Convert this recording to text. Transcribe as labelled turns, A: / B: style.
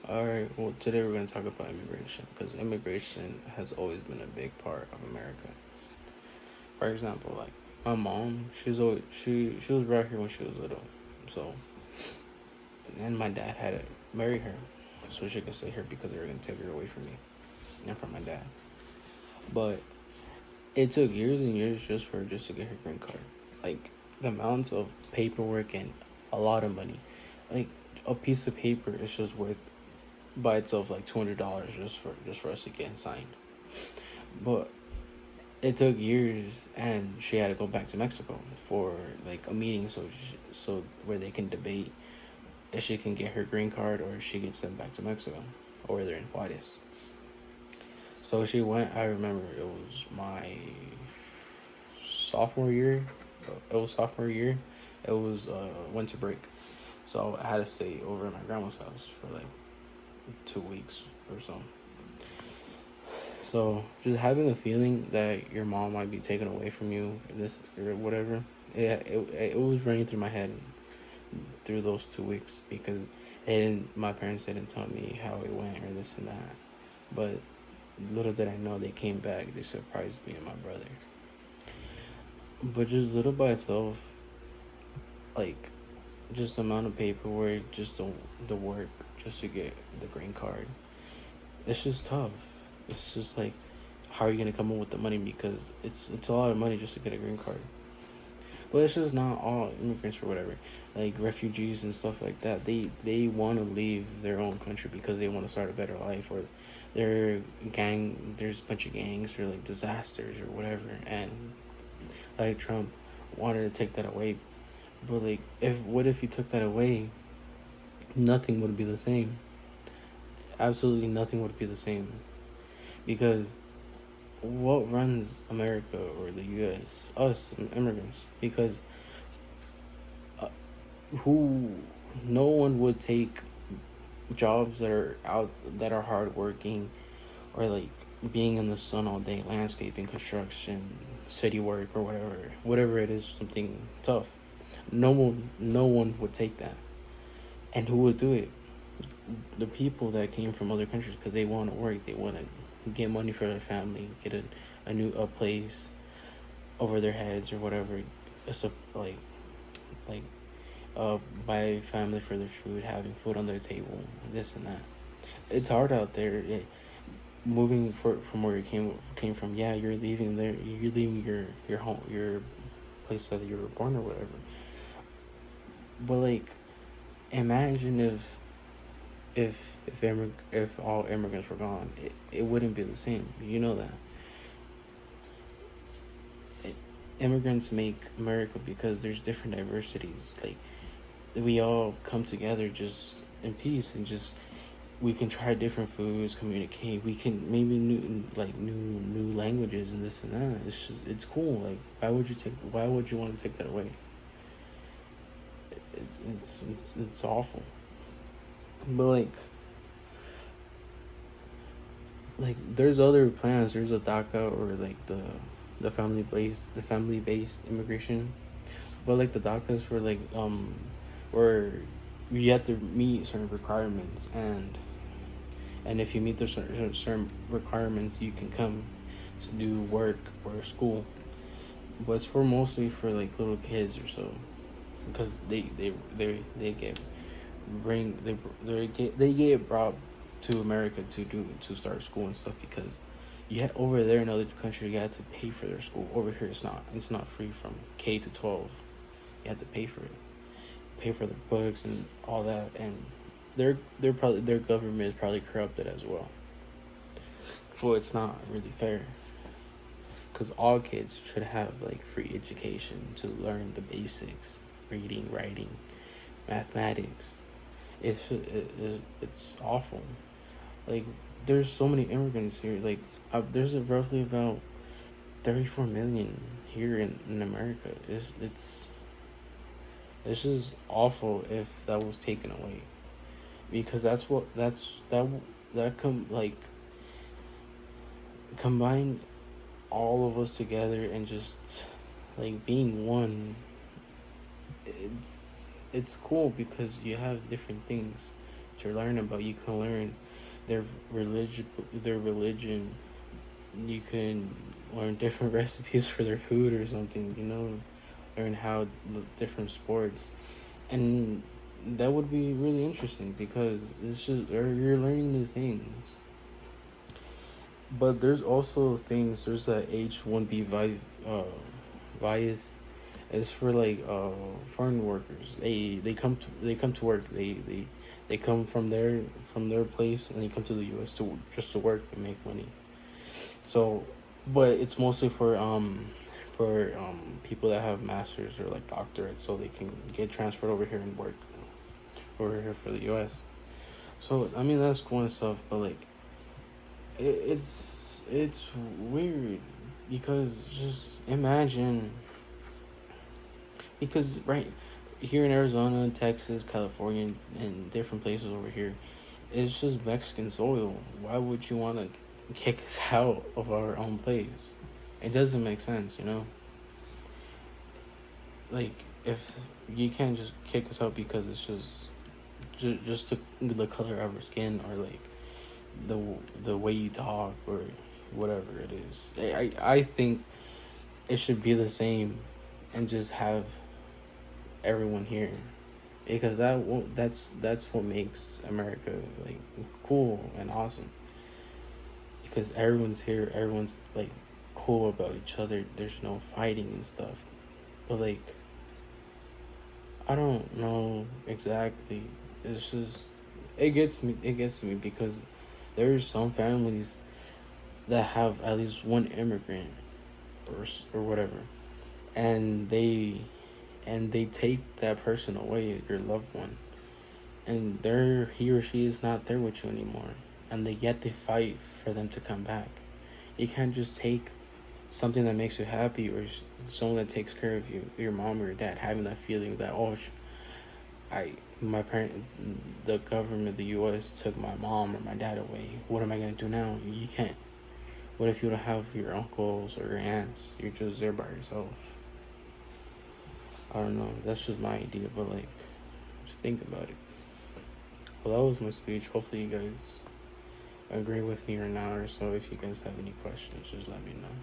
A: All right. Well, today we're going to talk about immigration because immigration has always been a big part of America. For example, like my mom, she was right here when she was little, so and my dad had to marry her so she could stay here because they were going to take her away from me and from my dad. But it took years and years just to get her green card. Like the amounts of paperwork and a lot of money. Like a piece of paper is just worth by itself like $200 just for us to get signed. But it took years, and she had to go back to Mexico for like a meeting, so where they can debate if she can get her green card or if she gets sent back to Mexico or they're in Juarez. So she went. I remember it was my sophomore year. It was sophomore year. It was winter break, so I had to stay over at my grandma's house for like 2 weeks or so. So just having the feeling that your mom might be taken away from you, this or whatever, it was running through my head through those 2 weeks because my parents didn't tell me how it went or this and that. But little did I know they came back. They surprised me and my brother. But just little by itself, like just the amount of paperwork, just the work just to get the green card. It's just tough. It's just like, how are you gonna come up with the money? Because it's a lot of money just to get a green card. But it's just not all immigrants or whatever. Like refugees and stuff like that. They want to leave their own country because they want to start a better life, or there's a bunch of gangs or like disasters or whatever, and like Trump wanted to take that away. But like, if what if you took that away? Nothing would be the same. Absolutely nothing would be the same because what runs America or the U.S. Us immigrants, because uh, who no one would take jobs that are hardworking or like being in the sun all day, landscaping, construction, city work or whatever it is, something tough. No one would take that, and who would do it? The people that came from other countries because they want to work, they want to get money for their family, get a place over their heads or whatever. It's like buy family for their food, having food on their table, this and that. It's hard out there. Moving from where you came from. Yeah, you're leaving there. You're leaving your home, your place that you were born or whatever. But like, imagine if all immigrants were gone, it wouldn't be the same. You know that. Immigrants make America because there's different diversities. Like we all come together just in peace and just we can try different foods, communicate. We can maybe new languages and this and that. It's cool. Like why would you want to take that away? It, it's awful. But like there's other plans. There's a DACA or like the family based immigration. But like the DACA is for like where you have to meet certain requirements, and if you meet the certain requirements, you can come to do work or school. But it's for mostly for like little kids or so, because they get bring they get brought to America to start school and stuff because over there in other countries you have to pay for their school. Over here it's not free from K to 12. You have to pay for the books and all that, and their government is probably corrupted as well. So it's not really fair because all kids should have like free education to learn the basics, reading, writing, mathematics. It's awful. Like there's so many immigrants here. Like there's roughly about 34 million here in America. It's just awful if that was taken away, because that combine all of us together and just like being one. It's cool because you have different things to learn about. You can learn their religion. You can learn different recipes for their food or something. Learn how different sports, and that would be really interesting because it's just you're learning new things. But there's also things. There's a H-1B bias. It's for like foreign workers. They come to work. They come from their place and they come to the U.S. to just to work and make money. So, but it's mostly for people that have masters or like doctorates, so they can get transferred over here and work over here for the U.S. So I mean that's cool and stuff, but like it's weird because just imagine, because right here in Arizona, Texas, California, and different places over here, it's just Mexican soil. Why would you want to kick us out of our own place? It doesn't make sense. Like, if you can't just kick us out because it's just the color of our skin, or like the way you talk, or whatever it is. I think it should be the same, and just have everyone here, because that's what makes America like cool and awesome, because everyone's here, everyone's like cool about each other, there's no fighting and stuff. But like, I don't know exactly. It's just it gets me because there's some families that have at least one immigrant, or whatever, and they take that person away, your loved one, and he or she is not there with you anymore, and yet they fight for them to come back. You can't just take something that makes you happy, or someone that takes care of you, your mom or your dad, having that feeling that, oh, the government, the U.S. took my mom or my dad away. What am I gonna do now? You can't. What if you don't have your uncles or your aunts? You're just there by yourself. I don't know. That's just my idea, but like, just think about it. Well, that was my speech. Hopefully, you guys agree with me or not, or so. If you guys have any questions, just let me know.